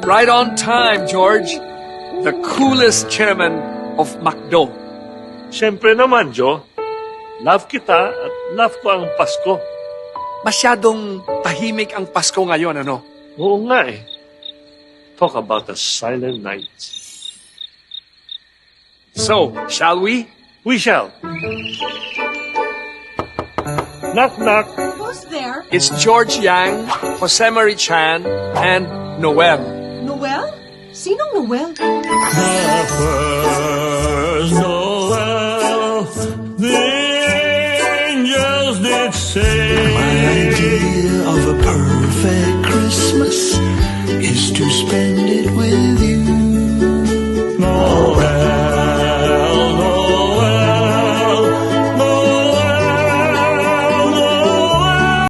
Right on time, George. The coolest chairman of MacDo. Siyempre naman, Joe. Love kita at love ko ang Pasko. Masyadong tahimik ang Pasko ngayon, ano? Oo nga eh. Talk about the silent night. So, shall we? We shall. Knock, knock. Who's there? It's George Yang, Jose Marie Chan, and Noel. Noel? Sinong Noel? First Noel, the angels did say. My idea of a perfect Christmas is to spend